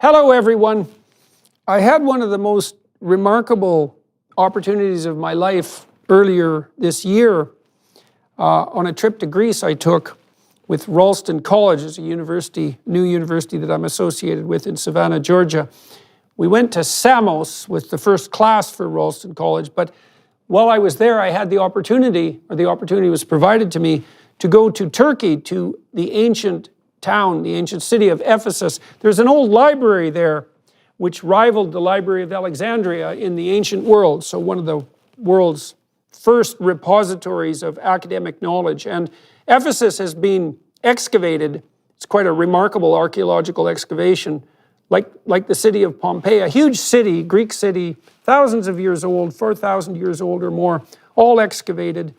Hello, everyone. I had one of the most remarkable opportunities of my life earlier this year on a trip to Greece I took with Ralston College. It's a new university that I'm associated with in Savannah, Georgia. We went to Samos with the first class for Ralston College, but while I was there, I had the opportunity was provided to me to go to Turkey, to the ancient town, the ancient city of Ephesus. There's an old library there which rivaled the Library of Alexandria in the ancient world, so one of the world's first repositories of academic knowledge. And Ephesus has been excavated. It's quite a remarkable archaeological excavation, like the city of Pompeii, a huge city, Greek city, thousands of years old, 4,000 years old or more, all excavated.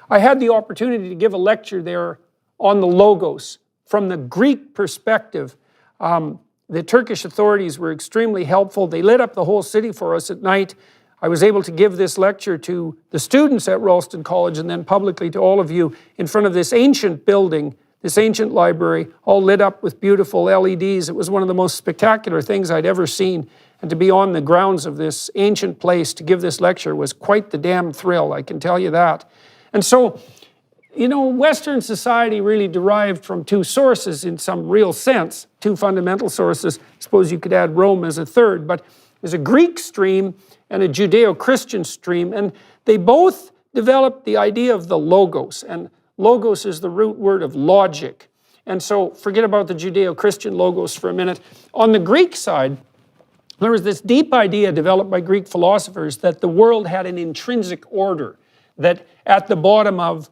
I had the opportunity to give a lecture there on the Logos. From the Greek perspective, the Turkish authorities were extremely helpful. They lit up the whole city for us at night. I was able to give this lecture to the students at Ralston College and then publicly to all of you in front of this ancient building, this ancient library, all lit up with beautiful LEDs. It was one of the most spectacular things I'd ever seen. And to be on the grounds of this ancient place to give this lecture was quite the damn thrill, I can tell you that. And so, you know, Western society really derived from two sources in some real sense, two fundamental sources. I suppose you could add Rome as a third, but there's a Greek stream and a Judeo-Christian stream, and they both developed the idea of the Logos, and Logos is the root word of logic. And so forget about the Judeo-Christian Logos for a minute. On the Greek side, there was this deep idea developed by Greek philosophers that the world had an intrinsic order, that at the bottom of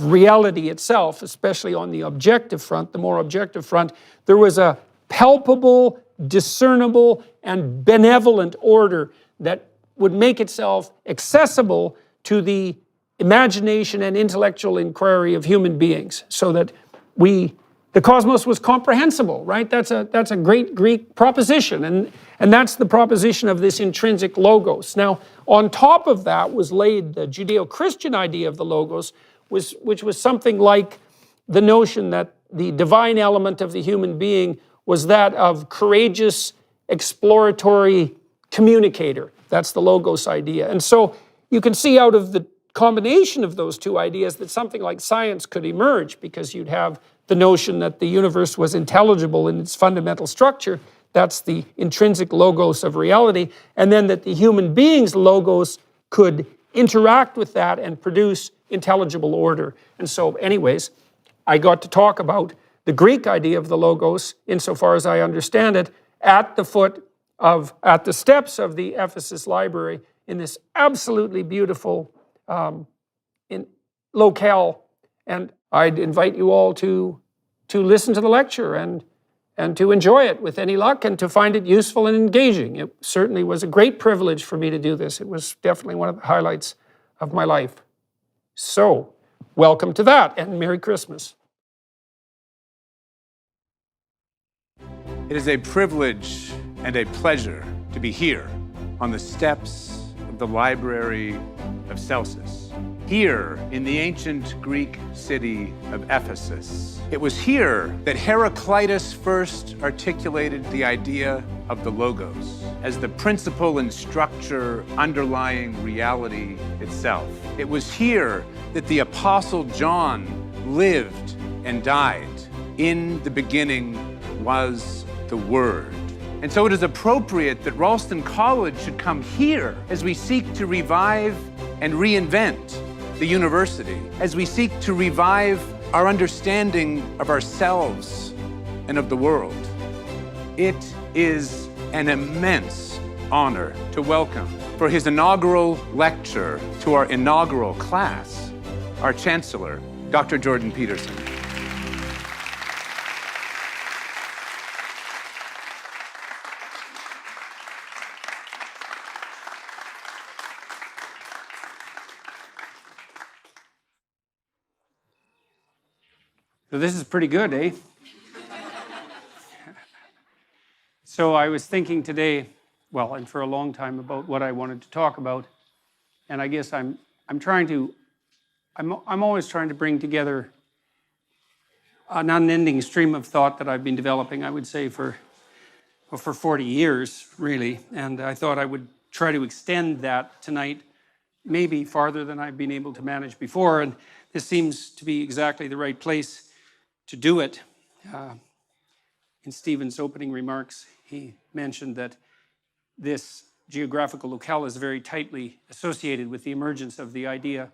reality itself, especially on the objective front, the more objective front, there was a palpable, discernible, and benevolent order that would make itself accessible to the imagination and intellectual inquiry of human beings, so that the cosmos was comprehensible, right? That's a great Greek proposition, and that's the proposition of this intrinsic Logos. Now, on top of that was laid the Judeo-Christian idea of the Logos, which was something like the notion that the divine element of the human being was that of courageous, exploratory communicator. That's the Logos idea. And so you can see out of the combination of those two ideas that something like science could emerge, because you'd have the notion that the universe was intelligible in its fundamental structure. That's the intrinsic Logos of reality. And then that the human being's Logos could interact with that and produce intelligible order. And so anyways, I got to talk about the Greek idea of the Logos, insofar as I understand it, at the steps of the Ephesus library in this absolutely beautiful locale. And I'd invite you all to listen to the lecture and to enjoy it with any luck, and to find it useful and engaging. It certainly was a great privilege for me to do this. It was definitely one of the highlights of my life. So, welcome to that, and Merry Christmas. It is a privilege and a pleasure to be here on the steps of the Library of Celsus, here in the ancient Greek city of Ephesus. It was here that Heraclitus first articulated the idea of the Logos as the principle and structure underlying reality itself. It was here that the Apostle John lived and died. In the beginning was the Word. And so it is appropriate that Ralston College should come here as we seek to revive and reinvent the university, as we seek to revive our understanding of ourselves and of the world. It is an immense honor to welcome for his inaugural lecture to our inaugural class, our Chancellor, Dr. Jordan Peterson. So this is pretty good, eh? So I was thinking today, well, and for a long time, about what I wanted to talk about, and I guess I'm always trying to bring together an unending stream of thought that I've been developing, I would say, for for 40 years, really. And I thought I would try to extend that tonight, maybe farther than I've been able to manage before. And this seems to be exactly the right place to do it. In Stephen's opening remarks, he mentioned that this geographical locale is very tightly associated with the emergence of the idea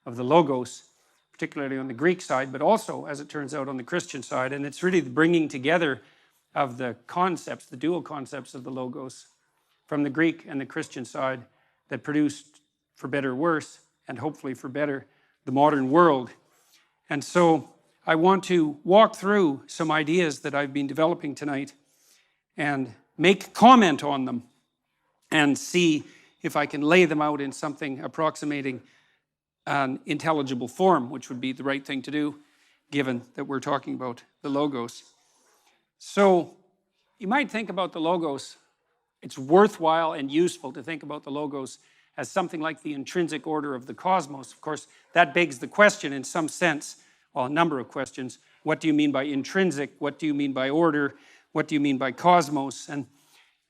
of the Logos, particularly on the Greek side, but also, as it turns out, on the Christian side. And it's really the bringing together of the concepts, the dual concepts of the Logos, from the Greek and the Christian side that produced, for better or worse, and hopefully for better, the modern world. And so I want to walk through some ideas that I've been developing tonight and make comment on them and see if I can lay them out in something approximating an intelligible form, which would be the right thing to do, given that we're talking about the Logos. So you might think about the Logos. It's worthwhile and useful to think about the Logos as something like the intrinsic order of the cosmos. Of course, that begs the question in some sense, well, a number of questions. What do you mean by intrinsic? What do you mean by order? What do you mean by cosmos? And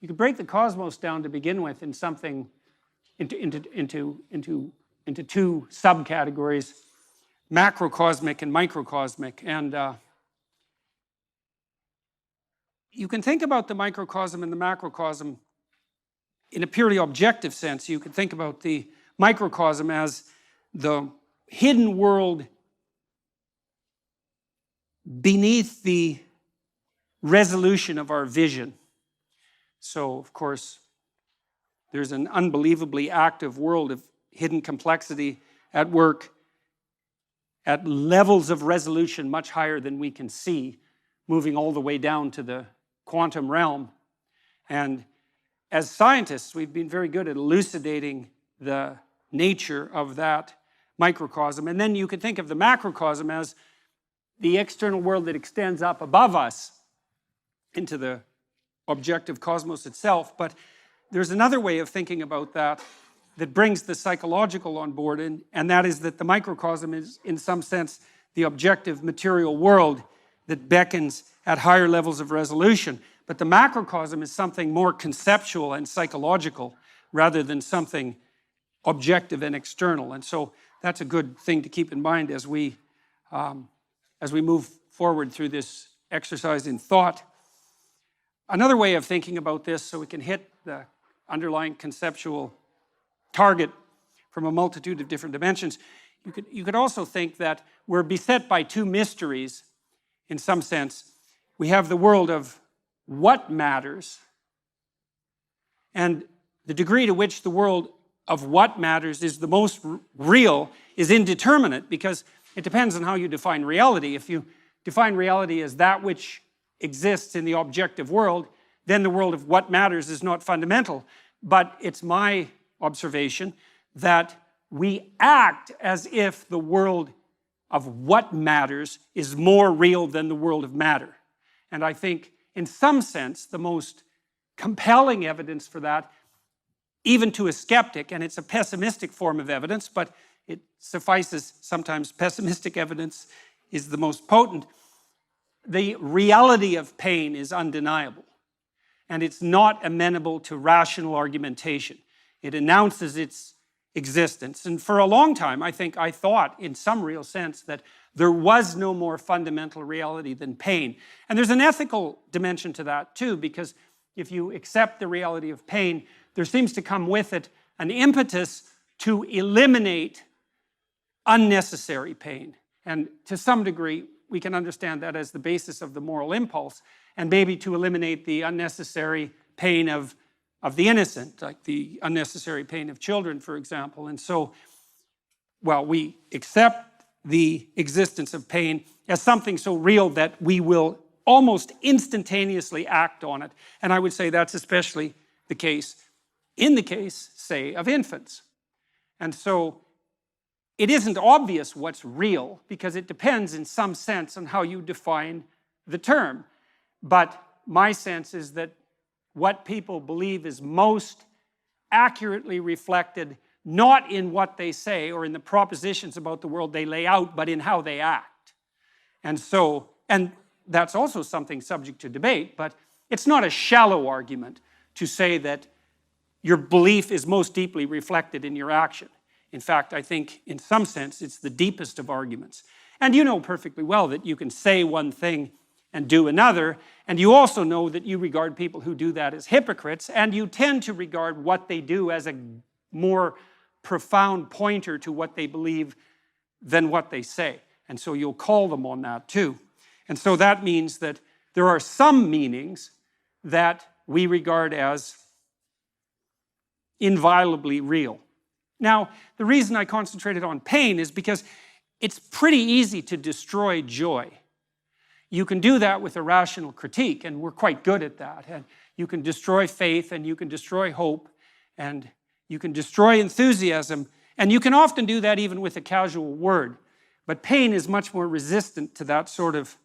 you could break the cosmos down to begin with in something, into two subcategories, macrocosmic and microcosmic. And you can think about the microcosm and the macrocosm in a purely objective sense. You could think about the microcosm as the hidden world beneath the resolution of our vision. So, of course, there's an unbelievably active world of hidden complexity at work at levels of resolution much higher than we can see, moving all the way down to the quantum realm. And as scientists, we've been very good at elucidating the nature of that microcosm. And then you could think of the macrocosm as the external world that extends up above us into the objective cosmos itself. But there's another way of thinking about that that brings the psychological on board, and that is that the microcosm is, in some sense, the objective material world that beckons at higher levels of resolution. But the macrocosm is something more conceptual and psychological rather than something objective and external. And so that's a good thing to keep in mind as we move forward through this exercise in thought. Another way of thinking about this, so we can hit the underlying conceptual target from a multitude of different dimensions, you could also think that we're beset by two mysteries in some sense. We have the world of what matters, and the degree to which the world of what matters is the most real is indeterminate, because it depends on how you define reality. If you define reality as that which exists in the objective world, then the world of what matters is not fundamental. But it's my observation that we act as if the world of what matters is more real than the world of matter. And I think, in some sense, the most compelling evidence for that, even to a skeptic, and it's a pessimistic form of evidence, but it suffices, sometimes pessimistic evidence is the most potent. The reality of pain is undeniable, and it's not amenable to rational argumentation. It announces its existence. And for a long time, I thought, in some real sense, that there was no more fundamental reality than pain. And there's an ethical dimension to that, too, because if you accept the reality of pain, there seems to come with it an impetus to eliminate unnecessary pain. And to some degree, we can understand that as the basis of the moral impulse, and maybe to eliminate the unnecessary pain of the innocent, like the unnecessary pain of children, for example. And so, well, we accept the existence of pain as something so real that we will almost instantaneously act on it. And I would say that's especially the case in the case, say, of infants. And so it isn't obvious what's real, because it depends in some sense on how you define the term. But my sense is that what people believe is most accurately reflected not in what they say or in the propositions about the world they lay out, but in how they act. And so, and that's also something subject to debate, but It's not a shallow argument to say that your belief is most deeply reflected in your action. In fact, I think in some sense it's the deepest of arguments. And you know perfectly well that you can say one thing and do another, and you also know that you regard people who do that as hypocrites, and you tend to regard what they do as a more profound pointer to what they believe than what they say. And so you'll call them on that too. And so that means that there are some meanings that we regard as inviolably real. Now, the reason I concentrated on pain is because it's pretty easy to destroy joy. You can do that with a rational critique, and we're quite good at that. And you can destroy faith, and you can destroy hope, and you can destroy enthusiasm, and you can often do that even with a casual word. But pain is much more resistant to that sort of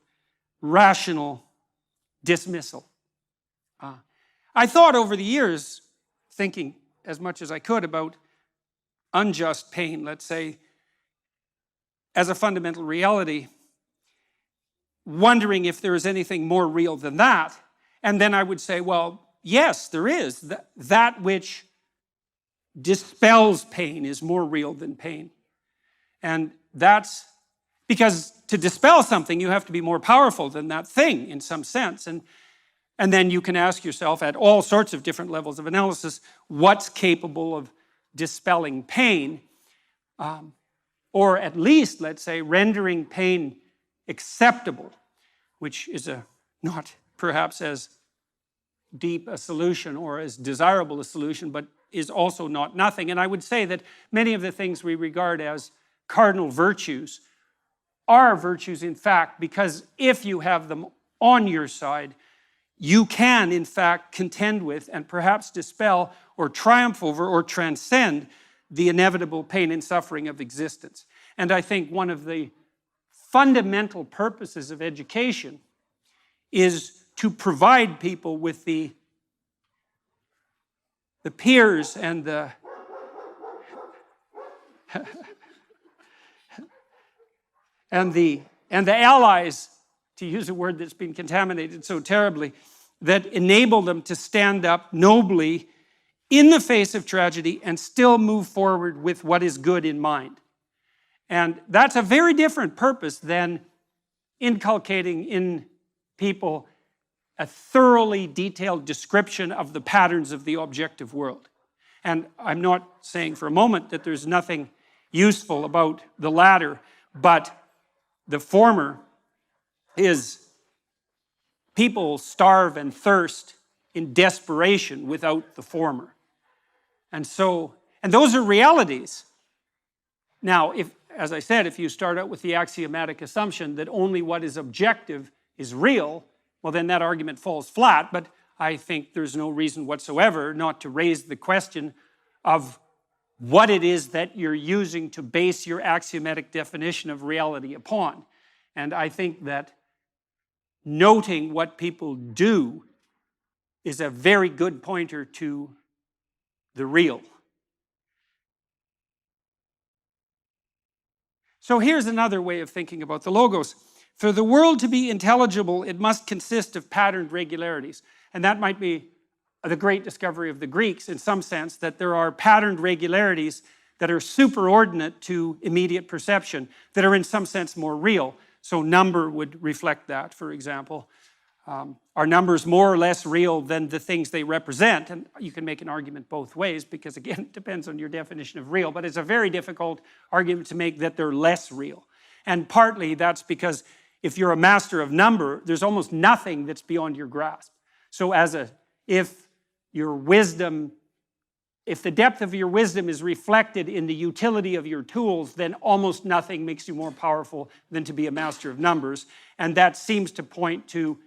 rational dismissal. I thought over the years, thinking as much as I could about unjust pain, let's say, as a fundamental reality, wondering if there is anything more real than that. And then I would say, well, yes, there is. That which dispels pain is more real than pain. And that's because to dispel something, you have to be more powerful than that thing in some sense. And then you can ask yourself at all sorts of different levels of analysis, what's capable of dispelling pain, or at least, let's say, rendering pain acceptable, which is not perhaps as deep a solution or as desirable a solution, but is also not nothing. And I would say that many of the things we regard as cardinal virtues are virtues, in fact, because if you have them on your side, you can, in fact, contend with and perhaps dispel or triumph over or transcend the inevitable pain and suffering of existence. And I think one of the fundamental purposes of education is to provide people with the peers and the and the allies, to use a word that's been contaminated so terribly, that enable them to stand up nobly in the face of tragedy and still move forward with what is good in mind. And that's a very different purpose than inculcating in people a thoroughly detailed description of the patterns of the objective world. And I'm not saying for a moment that there's nothing useful about the latter, but the former is people starve and thirst in desperation without the former. And those are realities. Now, as I said, if you start out with the axiomatic assumption that only what is objective is real, well, then that argument falls flat, but I think there's no reason whatsoever not to raise the question of what it is that you're using to base your axiomatic definition of reality upon. And I think that noting what people do is a very good pointer to the real. So here's another way of thinking about the logos. For the world to be intelligible, it must consist of patterned regularities. And that might be the great discovery of the Greeks in some sense, that there are patterned regularities that are superordinate to immediate perception, that are in some sense more real. So number would reflect that, for example. Are numbers more or less real than the things they represent? And you can make an argument both ways because, again, it depends on your definition of real, but it's a very difficult argument to make that they're less real. And partly that's because if you're a master of number, there's almost nothing that's beyond your grasp. So if the depth of your wisdom is reflected in the utility of your tools, then almost nothing makes you more powerful than to be a master of numbers. And that seems to point to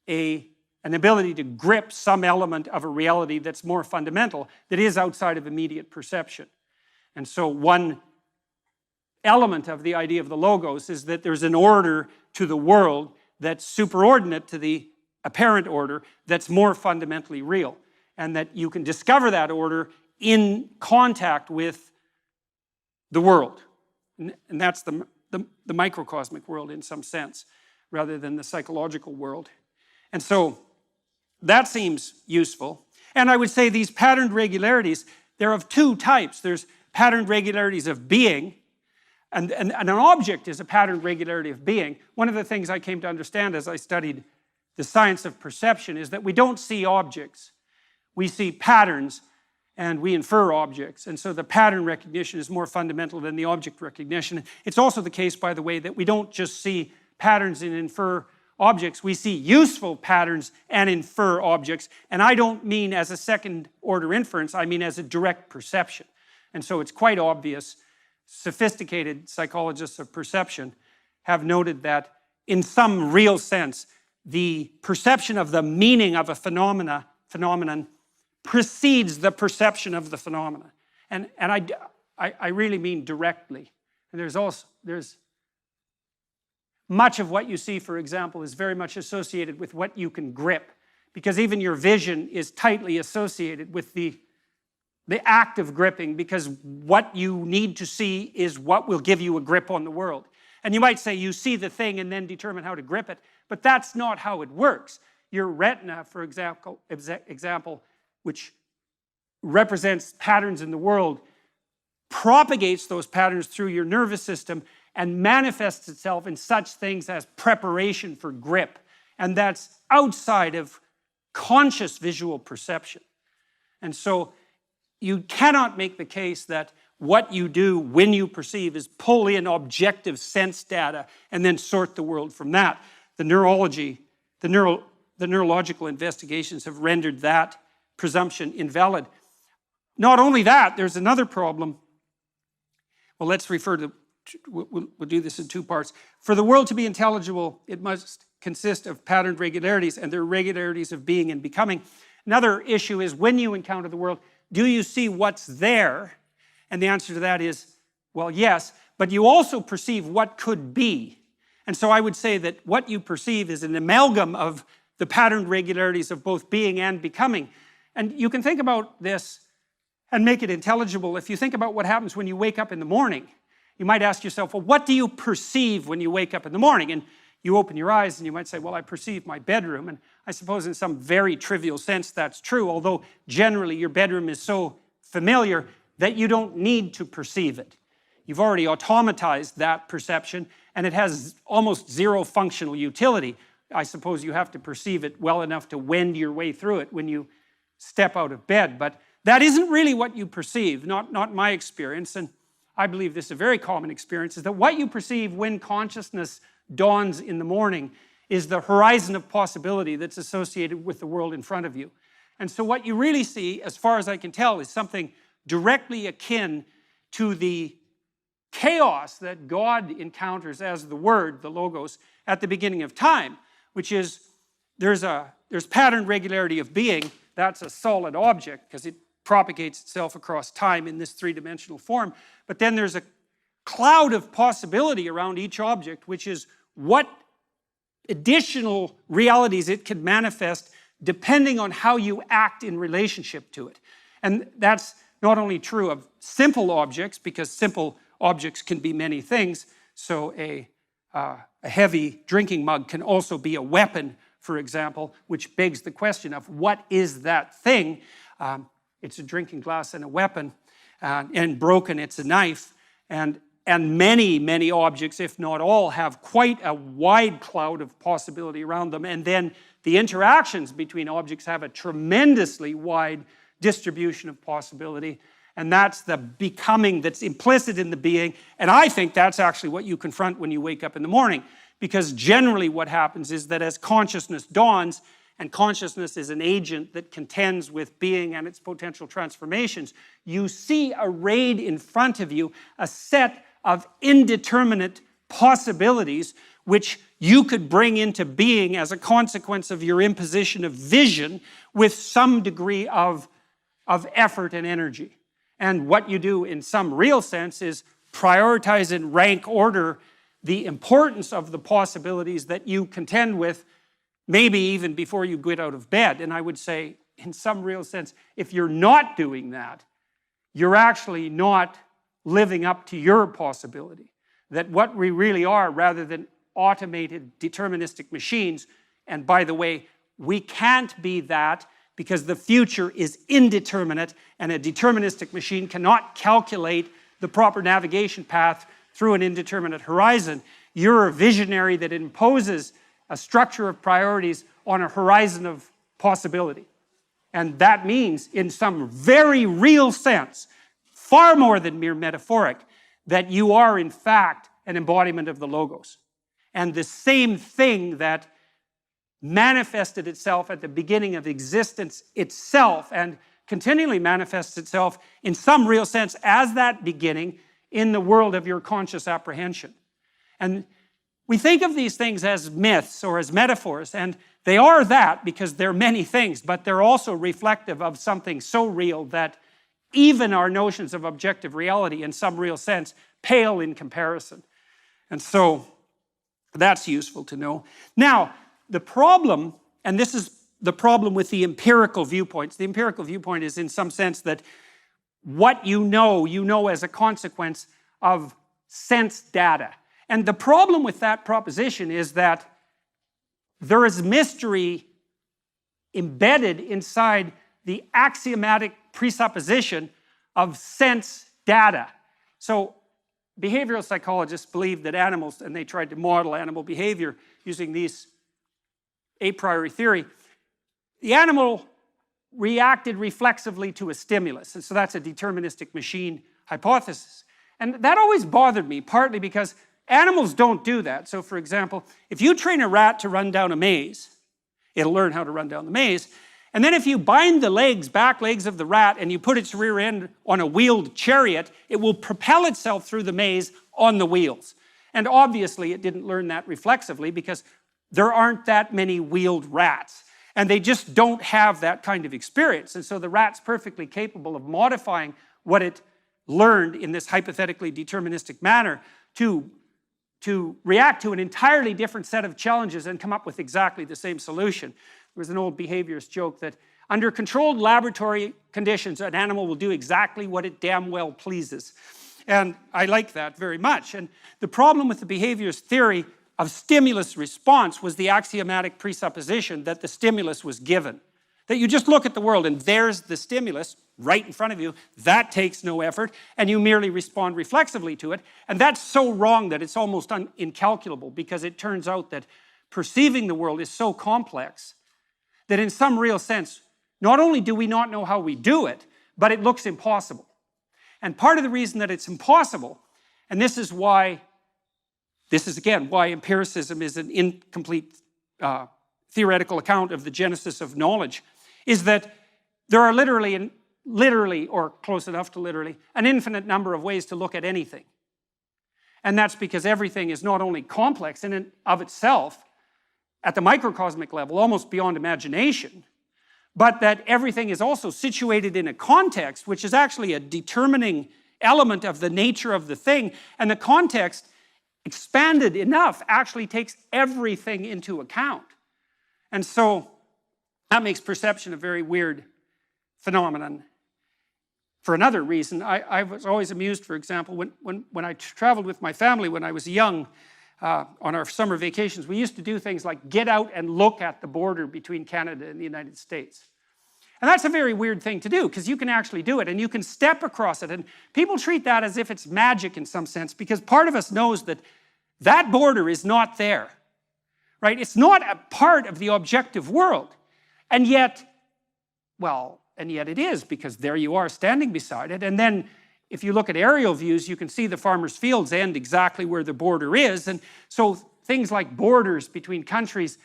an ability to grip some element of a reality that's more fundamental, that is outside of immediate perception. And so one element of the idea of the logos is that there's an order to the world that's superordinate to the apparent order that's more fundamentally real, and that you can discover that order in contact with the world. And that's the microcosmic world in some sense, rather than the psychological world. And so that seems useful. And I would say these patterned regularities, they're of two types. There's patterned regularities of being, and an object is a patterned regularity of being. One of the things I came to understand as I studied the science of perception is that we don't see objects. We see patterns and we infer objects. And so the pattern recognition is more fundamental than the object recognition. It's also the case, by the way, that we don't just see patterns and infer objects. We see useful patterns and infer objects. And I don't mean as a second order inference, I mean as a direct perception. And so it's quite obvious. Sophisticated psychologists of perception have noted that in some real sense, the perception of the meaning of a phenomenon precedes the perception of the phenomena. And I really mean directly. And there's much of what you see, for example, is very much associated with what you can grip, because even your vision is tightly associated with the act of gripping, because what you need to see is what will give you a grip on the world. And you might say you see the thing and then determine how to grip it, but that's not how it works. Your retina, for example, which represents patterns in the world, propagates those patterns through your nervous system and manifests itself in such things as preparation for grip. And that's outside of conscious visual perception. And so you cannot make the case that what you do when you perceive is pull in objective sense data and then sort the world from that. The neurological investigations have rendered that presumption invalid. Not only that, there's another problem. Well, let's refer to, we'll do this in two parts. For the world to be intelligible, it must consist of patterned regularities, and they're regularities of being and becoming. Another issue is when you encounter the world, do you see what's there? And the answer to that is, well, yes, but you also perceive what could be. And so I would say that what you perceive is an amalgam of the patterned regularities of both being and becoming. And you can think about this and make it intelligible. If you think about what happens when you wake up in the morning, you might ask yourself, well, what do you perceive when you wake up in the morning? And you open your eyes and you might say, well, I perceive my bedroom. And I suppose in some very trivial sense that's true, although generally your bedroom is so familiar that you don't need to perceive it. You've already automatized that perception, and it has almost zero functional utility. I suppose you have to perceive it well enough to wend your way through it when you step out of bed. But that isn't really what you perceive, not my experience, and I believe this is a very common experience, is that what you perceive when consciousness dawns in the morning is the horizon of possibility that's associated with the world in front of you. And so what you really see, as far as I can tell, is something directly akin to the chaos that God encounters as the Word, the Logos, at the beginning of time, which is there's patterned regularity of being. That's a solid object because it propagates itself across time in this three-dimensional form. But then there's a cloud of possibility around each object, which is what additional realities it can manifest depending on how you act in relationship to it. And that's not only true of simple objects, because simple objects can be many things. So a heavy drinking mug can also be a weapon, for example, which begs the question of what is that thing? It's a drinking glass and a weapon, and broken, it's a knife. And many, many objects, if not all, have quite a wide cloud of possibility around them. And then the interactions between objects have a tremendously wide distribution of possibility. And that's the becoming that's implicit in the being. And I think that's actually what you confront when you wake up in the morning. Because generally what happens is that as consciousness dawns, and consciousness is an agent that contends with being and its potential transformations, you see arrayed in front of you a set of indeterminate possibilities which you could bring into being as a consequence of your imposition of vision with some degree of effort and energy. And what you do in some real sense is prioritize and rank order the importance of the possibilities that you contend with, maybe even before you get out of bed. And I would say, in some real sense, if you're not doing that, you're actually not living up to your possibility. That what we really are, rather than automated deterministic machines, and by the way, we can't be that because the future is indeterminate and a deterministic machine cannot calculate the proper navigation path through an indeterminate horizon. You're a visionary that imposes a structure of priorities on a horizon of possibility. And that means, in some very real sense, far more than mere metaphoric, that you are in fact an embodiment of the Logos. And the same thing that manifested itself at the beginning of existence itself and continually manifests itself in some real sense as that beginning in the world of your conscious apprehension. And we think of these things as myths or as metaphors, and they are that because they're many things, but they're also reflective of something so real that even our notions of objective reality in some real sense pale in comparison. And so that's useful to know. Now, the problem, and this is the problem with the empirical viewpoints. The empirical viewpoint is in some sense that what you know as a consequence of sense data. And the problem with that proposition is that there is mystery embedded inside the axiomatic presupposition of sense data. So behavioral psychologists believe that animals, and they tried to model animal behavior using these a priori theory, the animal reacted reflexively to a stimulus. And so that's a deterministic machine hypothesis. And that always bothered me, partly because animals don't do that. So for example, if you train a rat to run down a maze, it'll learn how to run down the maze. And then if you bind the back legs of the rat, and you put its rear end on a wheeled chariot, it will propel itself through the maze on the wheels. And obviously it didn't learn that reflexively because there aren't that many wheeled rats. And they just don't have that kind of experience. And so the rat's perfectly capable of modifying what it learned in this hypothetically deterministic manner to react to an entirely different set of challenges and come up with exactly the same solution. There was an old behaviorist joke that under controlled laboratory conditions, an animal will do exactly what it damn well pleases. And I like that very much. And the problem with the behaviorist theory of stimulus response was the axiomatic presupposition that the stimulus was given. That you just look at the world and there's the stimulus right in front of you. That takes no effort, and you merely respond reflexively to it. And that's so wrong that it's almost incalculable, because it turns out that perceiving the world is so complex that in some real sense, not only do we not know how we do it, but it looks impossible. And part of the reason that it's impossible, and this is again why empiricism is an incomplete theoretical account of the genesis of knowledge, is that there are literally, or close enough to literally, an infinite number of ways to look at anything. And that's because everything is not only complex in and of itself, at the microcosmic level, almost beyond imagination, but that everything is also situated in a context, which is actually a determining element of the nature of the thing, and the context, expanded enough, actually takes everything into account. And so that makes perception a very weird phenomenon. For another reason, I was always amused, for example, when I traveled with my family when I was young on our summer vacations, we used to do things like get out and look at the border between Canada and the United States. And that's a very weird thing to do, because you can actually do it and you can step across it. And people treat that as if it's magic in some sense, because part of us knows that that border is not there, right? It's not a part of the objective world. And yet it is, because there you are standing beside it. And then if you look at aerial views, you can see the farmers' fields end exactly where the border is. And so things like borders between countries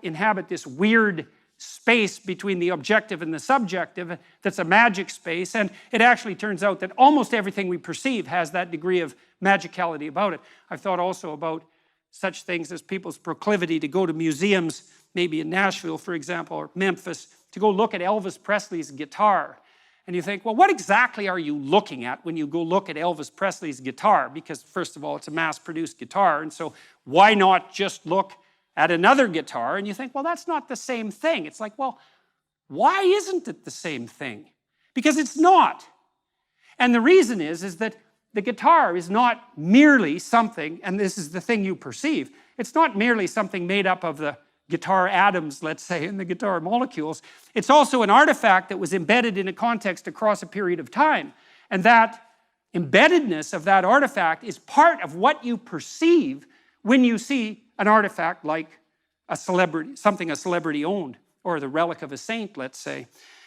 inhabit this weird space between the objective and the subjective that's a magic space. And it actually turns out that almost everything we perceive has that degree of magicality about it. I've thought also about such things as people's proclivity to go to museums, maybe in Nashville, for example, or Memphis, to go look at Elvis Presley's guitar. And you think, well, what exactly are you looking at when you go look at Elvis Presley's guitar? Because first of all, it's a mass-produced guitar, and so why not just look at another guitar? And you think, well, that's not the same thing. It's like, well, why isn't it the same thing? Because it's not. And the reason is that the guitar is not merely something, and this is the thing you perceive, it's not merely something made up of the guitar atoms, let's say, in the guitar molecules. It's also an artifact that was embedded in a context across a period of time. And that embeddedness of that artifact is part of what you perceive when you see an artifact like a celebrity, something a celebrity owned, or the relic of a saint, let's say.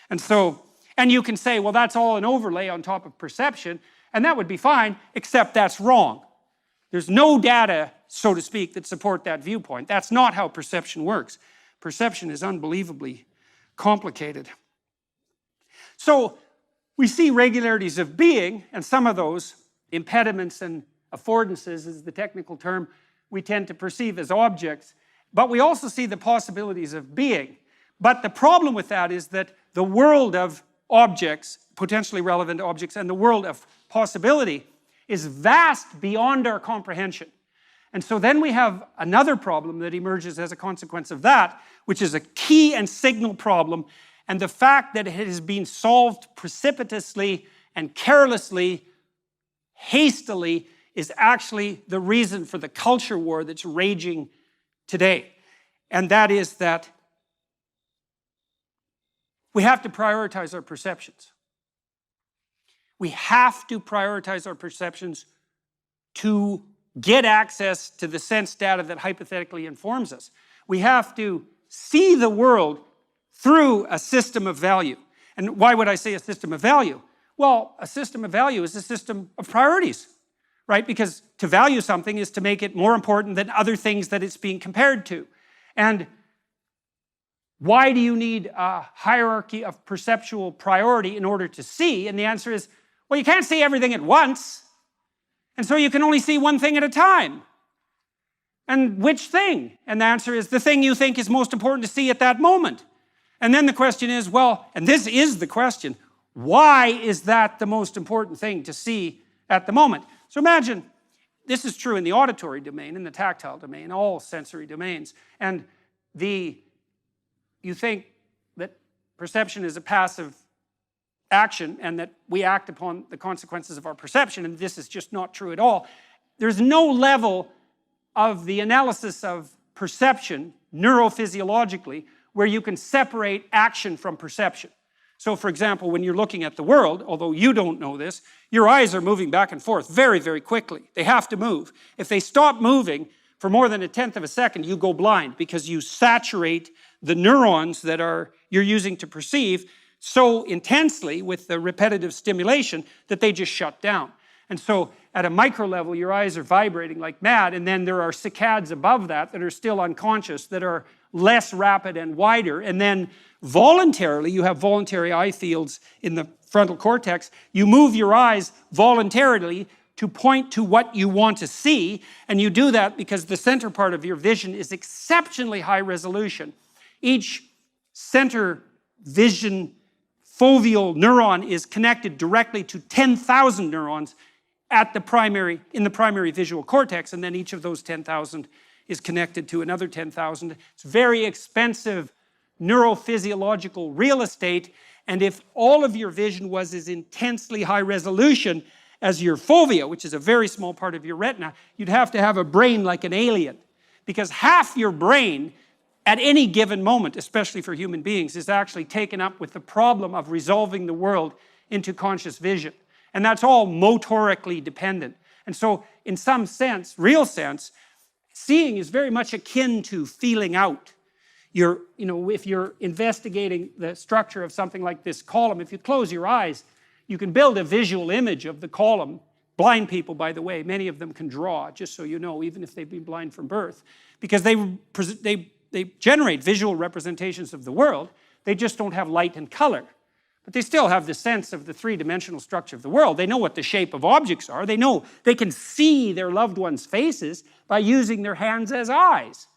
And you can say, well, that's all an overlay on top of perception, and that would be fine, except that's wrong. There's no data, so to speak, that support that viewpoint. That's not how perception works. Perception is unbelievably complicated. So we see regularities of being, and some of those, impediments and affordances is the technical term, we tend to perceive as objects. But we also see the possibilities of being. But the problem with that is that the world of objects, potentially relevant objects, and the world of possibility is vast beyond our comprehension. And so then we have another problem that emerges as a consequence of that, which is a key and signal problem, and the fact that it has been solved precipitously and carelessly, hastily, is actually the reason for the culture war that's raging today. And that is that we have to prioritize our perceptions. We have to prioritize our perceptions to get access to the sense data that hypothetically informs us. We have to see the world through a system of value. And why would I say a system of value? Well, a system of value is a system of priorities, right? Because to value something is to make it more important than other things that it's being compared to. And why do you need a hierarchy of perceptual priority in order to see? And the answer is, well, you can't see everything at once. And so you can only see one thing at a time. And which thing? And the answer is the thing you think is most important to see at that moment. And then the question is, well, and this is the question, why is that the most important thing to see at the moment? So imagine, this is true in the auditory domain, in the tactile domain, all sensory domains. And you think that perception is a passive action and that we act upon the consequences of our perception, and this is just not true at all. There's no level of the analysis of perception neurophysiologically where you can separate action from perception. So for example, when you're looking at the world, although you don't know this, your eyes are moving back and forth very, very quickly. They have to move. If they stop moving for more than 1/10 of a second, you go blind because you saturate the neurons that you're using to perceive so intensely with the repetitive stimulation that they just shut down. And so at a micro level, your eyes are vibrating like mad, and then there are saccades above that are still unconscious, that are less rapid and wider. And then voluntarily, you have voluntary eye fields in the frontal cortex. You move your eyes voluntarily to point to what you want to see, and you do that because the center part of your vision is exceptionally high resolution. Each center vision foveal neuron is connected directly to 10,000 neurons in the primary visual cortex, and then each of those 10,000 is connected to another 10,000. It's very expensive neurophysiological real estate, and if all of your vision was as intensely high resolution as your fovea, which is a very small part of your retina, you'd have to have a brain like an alien, because half your brain at any given moment, especially for human beings, is actually taken up with the problem of resolving the world into conscious vision. And that's all motorically dependent. And so, in some sense, real sense, seeing is very much akin to feeling out. If you're investigating the structure of something like this column, if you close your eyes, you can build a visual image of the column. Blind people, by the way, many of them can draw, just so you know, even if they've been blind from birth, because they generate visual representations of the world. They just don't have light and color. But they still have the sense of the three-dimensional structure of the world. They know what the shape of objects are. They know they can see their loved ones' faces by using their hands as eyes.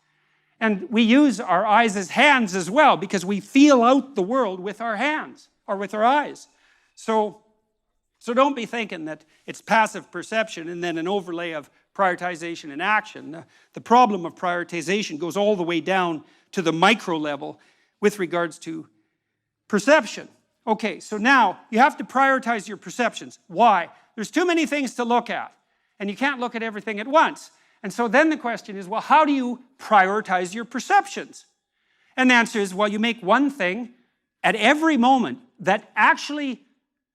And we use our eyes as hands as well because we feel out the world with our hands or with our eyes. So don't be thinking that it's passive perception and then an overlay of prioritization and action. The problem of prioritization goes all the way down to the micro level with regards to perception. Okay, so now you have to prioritize your perceptions. Why? There's too many things to look at, and you can't look at everything at once. And so then the question is, well, how do you prioritize your perceptions? And the answer is, well, you make one thing at every moment that actually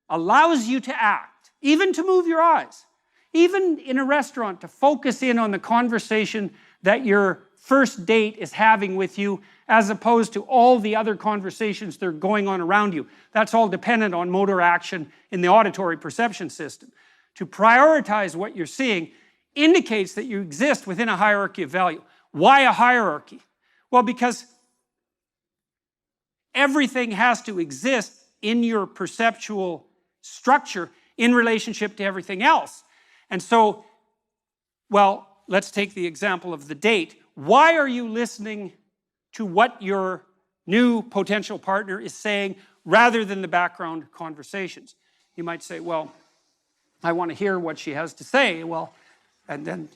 allows you to act, even to move your eyes, even in a restaurant to focus in on the conversation that your first date is having with you, as opposed to all the other conversations that are going on around you. That's all dependent on motor action in the auditory perception system. To prioritize what you're seeing indicates that you exist within a hierarchy of value. Why a hierarchy? Well, because everything has to exist in your perceptual structure in relationship to everything else. And so, well, let's take the example of the date. Why are you listening to what your new potential partner is saying rather than the background conversations? You might say, well, I want to hear what she has to say. Well, and then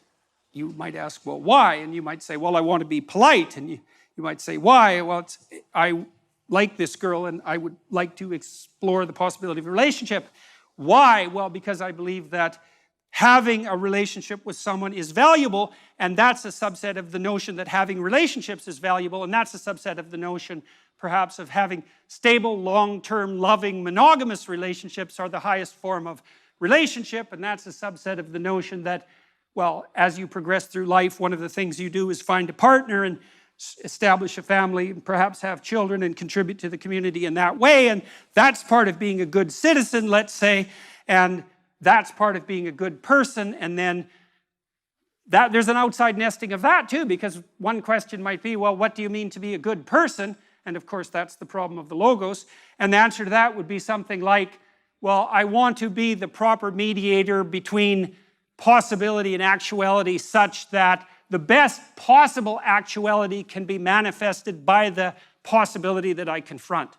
you might ask, well, why? And you might say, well, I want to be polite. And you might say, why? Well, I like this girl and I would like to explore the possibility of a relationship. Why? Well, because I believe that having a relationship with someone is valuable, and that's a subset of the notion that having relationships is valuable, and that's a subset of the notion, perhaps, of having stable, long-term, loving, monogamous relationships are the highest form of relationship, and that's a subset of the notion that, well, as you progress through life, one of the things you do is find a partner and establish a family and perhaps have children and contribute to the community in that way, and that's part of being a good citizen, let's say, and that's part of being a good person. And then there's an outside nesting of that too, because one question might be, well, what do you mean to be a good person? And of course that's the problem of the logos. And the answer to that would be something like, well, I want to be the proper mediator between possibility and actuality, such that the best possible actuality can be manifested by the possibility that I confront.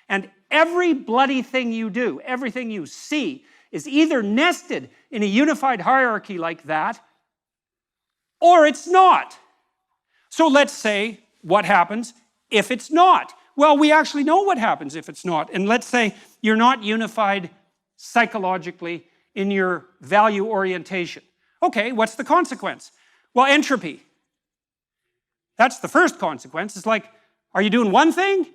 And every bloody thing you do, everything you see, is either nested in a unified hierarchy like that, or it's not. So let's say, what happens if it's not? Well, we actually know what happens if it's not. And let's say you're not unified psychologically in your value orientation. Okay, what's the consequence? Well, entropy. That's the first consequence. It's like, are you doing one thing,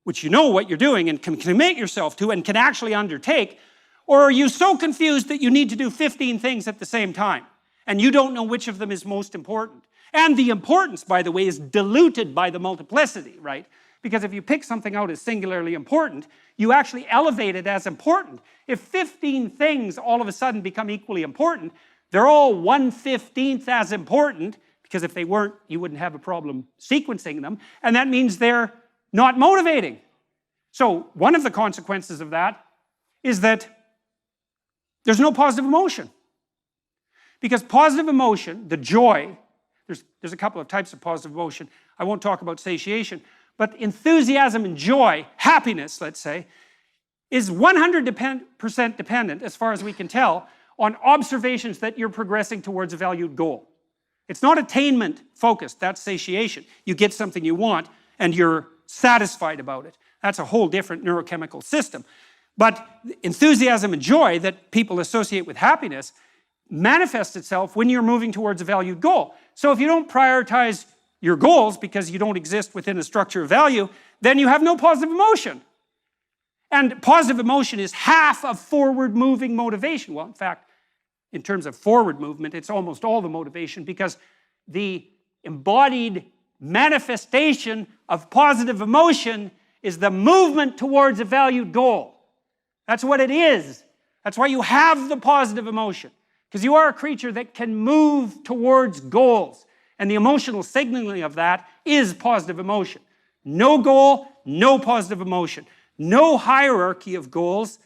which you know what you're doing and can commit yourself to and can actually undertake, or are you so confused that you need to do 15 things at the same time, and you don't know which of them is most important? And the importance, by the way, is diluted by the multiplicity, right? Because if you pick something out as singularly important, you actually elevate it as important. If 15 things all of a sudden become equally important, they're all 1/15th as important, because if they weren't, you wouldn't have a problem sequencing them, and that means they're not motivating. So one of the consequences of that is that there's no positive emotion. Because positive emotion, the joy, there's a couple of types of positive emotion. I won't talk about satiation, but enthusiasm and joy, happiness, let's say, is 100% dependent, as far as we can tell, on observations that you're progressing towards a valued goal. It's not attainment focused, that's satiation. You get something you want and you're satisfied about it. That's a whole different neurochemical system. But enthusiasm and joy that people associate with happiness manifests itself when you're moving towards a valued goal. So if you don't prioritize your goals because you don't exist within a structure of value, then you have no positive emotion. And positive emotion is half of forward-moving motivation. Well, in fact, in terms of forward movement, it's almost all the motivation, because the embodied manifestation of positive emotion is the movement towards a valued goal. That's what it is. That's why you have the positive emotion, because you are a creature that can move towards goals. And the emotional signaling of that is positive emotion. No goal, no positive emotion. No hierarchy of goals,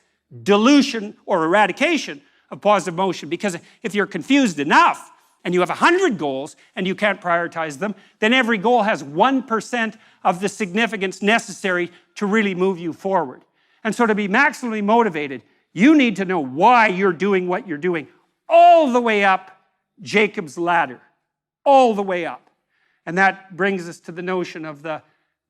dilution or eradication of positive emotion. Because if you're confused enough and you have 100 goals and you can't prioritize them, then every goal has 1% of the significance necessary to really move you forward. And so to be maximally motivated, you need to know why you're doing what you're doing, all the way up Jacob's ladder, all the way up. And that brings us to the notion of the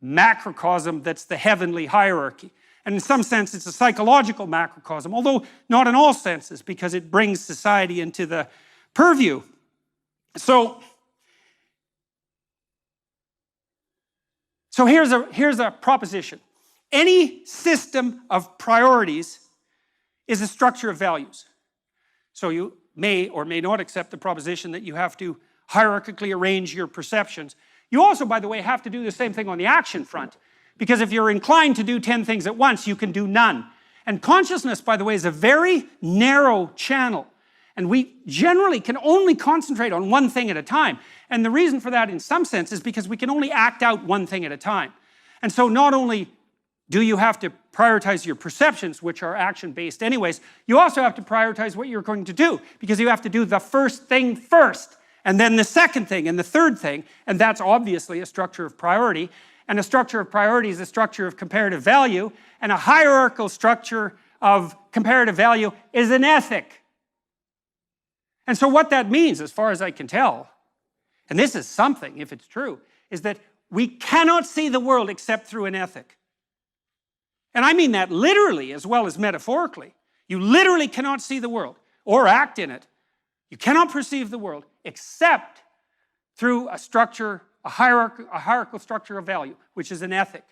macrocosm that's the heavenly hierarchy. And in some sense, it's a psychological macrocosm, although not in all senses, because it brings society into the purview. So So here's a proposition. Any system of priorities is a structure of values. So you may or may not accept the proposition that you have to hierarchically arrange your perceptions. You also, by the way, have to do the same thing on the action front. Because if you're inclined to do 10 things at once, you can do none. And consciousness, by the way, is a very narrow channel. And we generally can only concentrate on one thing at a time. And the reason for that, in some sense, is because we can only act out one thing at a time. And so not only do you have to prioritize your perceptions, which are action-based anyways, you also have to prioritize what you're going to do, because you have to do the first thing first, and then the second thing, and the third thing, and that's obviously a structure of priority. And a structure of priority is a structure of comparative value, and a hierarchical structure of comparative value is an ethic. And so what that means, as far as I can tell, and this is something, if it's true, is that we cannot see the world except through an ethic. And I mean that literally as well as metaphorically. You literally cannot see the world or act in it. You cannot perceive the world except through a structure, a hierarchical structure of value, which is an ethic.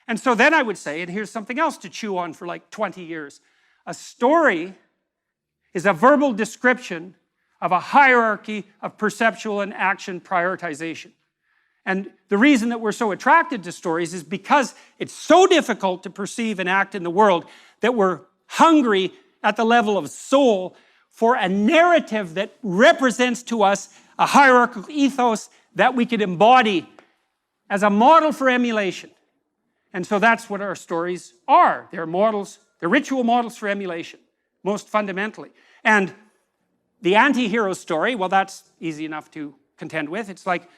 And so then I would say, and here's something else to chew on for like 20 years, a story is a verbal description of a hierarchy of perceptual and action prioritization. And the reason that we're so attracted to stories is because it's so difficult to perceive and act in the world that we're hungry at the level of soul for a narrative that represents to us a hierarchical ethos that we could embody as a model for emulation. And so that's what our stories are. They're models, they're ritual models for emulation, most fundamentally. And the anti-hero story, well, that's easy enough to contend with. It's like,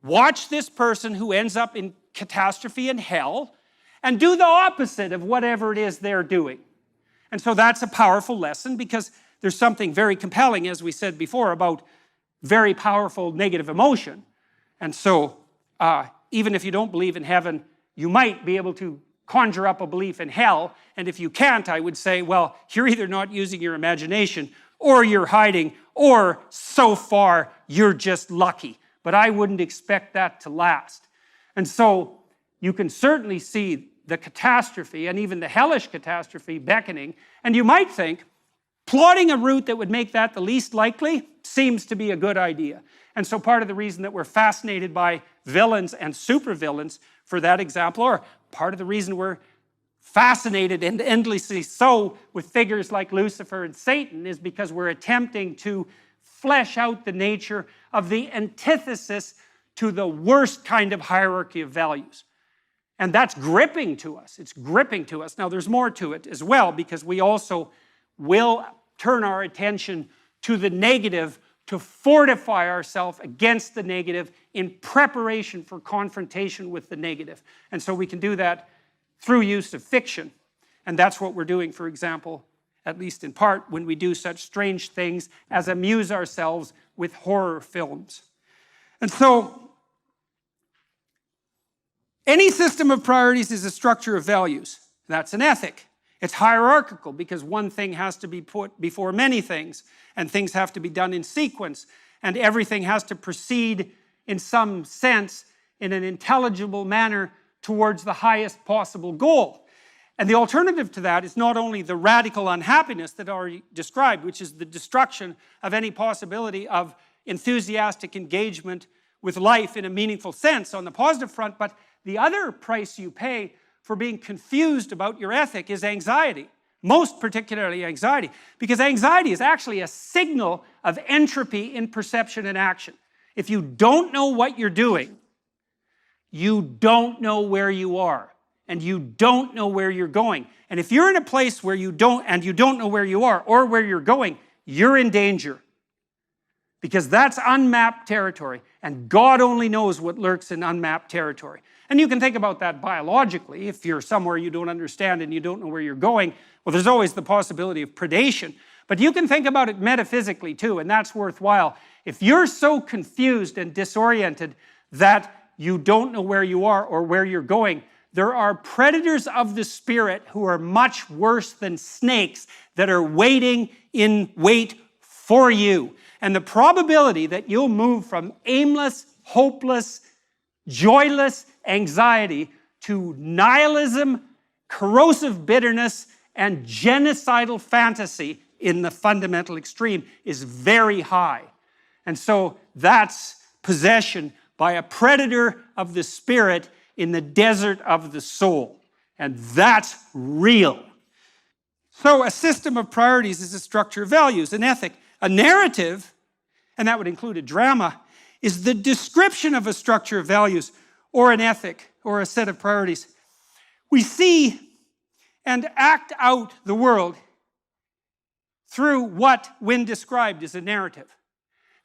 watch this person who ends up in catastrophe and hell and do the opposite of whatever it is they're doing. And so that's a powerful lesson, because there's something very compelling, as we said before, about very powerful negative emotion. And so even if you don't believe in heaven, you might be able to conjure up a belief in hell. And if you can't, I would say, well, you're either not using your imagination, or you're hiding, or so far you're just lucky. But I wouldn't expect that to last. And so you can certainly see the catastrophe, and even the hellish catastrophe, beckoning. And you might think, plotting a route that would make that the least likely seems to be a good idea. And so part of the reason that we're fascinated by villains and supervillains, for that example, or part of the reason we're fascinated, and endlessly so, with figures like Lucifer and Satan, is because we're attempting to flesh out the nature of the antithesis to the worst kind of hierarchy of values. And that's gripping to us. It's gripping to us. Now, there's more to it as well, because we also will turn our attention to the negative to fortify ourselves against the negative in preparation for confrontation with the negative. And so we can do that through use of fiction. And that's what we're doing, for example, at least in part, when we do such strange things as amuse ourselves with horror films. And so, any system of priorities is a structure of values. That's an ethic. It's hierarchical, because one thing has to be put before many things, and things have to be done in sequence, and everything has to proceed in some sense in an intelligible manner towards the highest possible goal. And the alternative to that is not only the radical unhappiness that I already described, which is the destruction of any possibility of enthusiastic engagement with life in a meaningful sense on the positive front, but the other price you pay for being confused about your ethic is anxiety, most particularly anxiety, because anxiety is actually a signal of entropy in perception and action. If you don't know what you're doing, you don't know where you are, and you don't know where you're going. And if you're in a place where you don't know where you are or where you're going, you're in danger, because that's unmapped territory, and God only knows what lurks in unmapped territory. And you can think about that biologically. If you're somewhere you don't understand and you don't know where you're going, well, there's always the possibility of predation. But you can think about it metaphysically too, and that's worthwhile. If you're so confused and disoriented that you don't know where you are or where you're going, there are predators of the spirit who are much worse than snakes that are waiting in wait for you. And the probability that you'll move from aimless, hopeless, joyless, anxiety to nihilism, corrosive bitterness, and genocidal fantasy in the fundamental extreme is very high. And so that's possession by a predator of the spirit in the desert of the soul. And that's real. So a system of priorities is a structure of values, an ethic. A narrative, and that would include a drama, is the description of a structure of values or an ethic or a set of priorities. We see and act out the world through what, when described, is a narrative.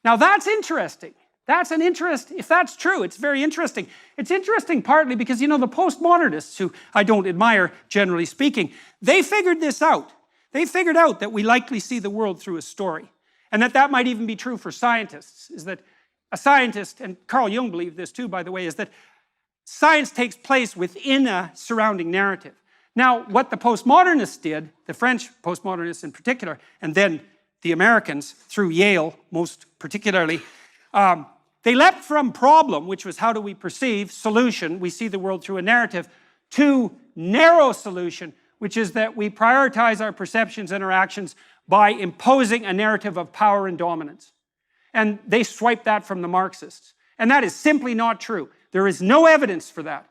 Now that's interesting. That's an interest, if that's true, it's very interesting. It's interesting partly because, you know, the postmodernists, who I don't admire, generally speaking, they figured this out. They figured out that we likely see the world through a story. And that might even be true for scientists, is that a scientist, and Carl Jung believed this too, by the way, is that science takes place within a surrounding narrative. Now, what the postmodernists did, the French postmodernists in particular, and then the Americans through Yale most particularly, they leapt from problem, which was how do we perceive, solution, we see the world through a narrative, to narrow solution, which is that we prioritize our perceptions and our actions by imposing a narrative of power and dominance. And they swiped that from the Marxists. And that is simply not true. There is no evidence for that.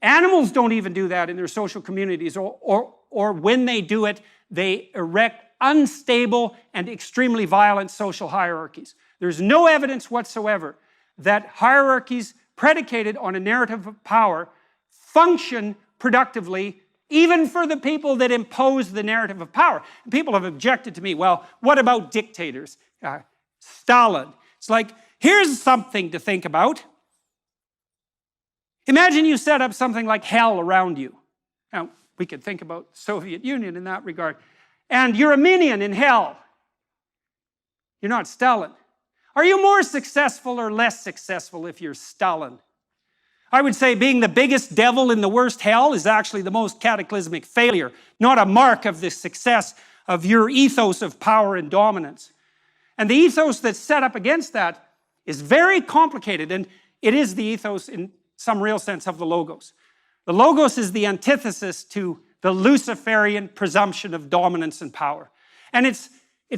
Animals don't even do that in their social communities, or when they do it, they erect unstable and extremely violent social hierarchies. There's no evidence whatsoever that hierarchies predicated on a narrative of power function productively, even for the people that impose the narrative of power. People have objected to me, well, what about dictators? Stalin. It's like, here's something to think about. Imagine you set up something like hell around you. Now, we could think about the Soviet Union in that regard. And you're a minion in hell. You're not Stalin. Are you more successful or less successful if you're Stalin? I would say being the biggest devil in the worst hell is actually the most cataclysmic failure, not a mark of the success of your ethos of power and dominance. And the ethos that's set up against that is very complicated, and it is the ethos in some real sense of the Logos. The Logos is the antithesis to the Luciferian presumption of dominance and power. And it's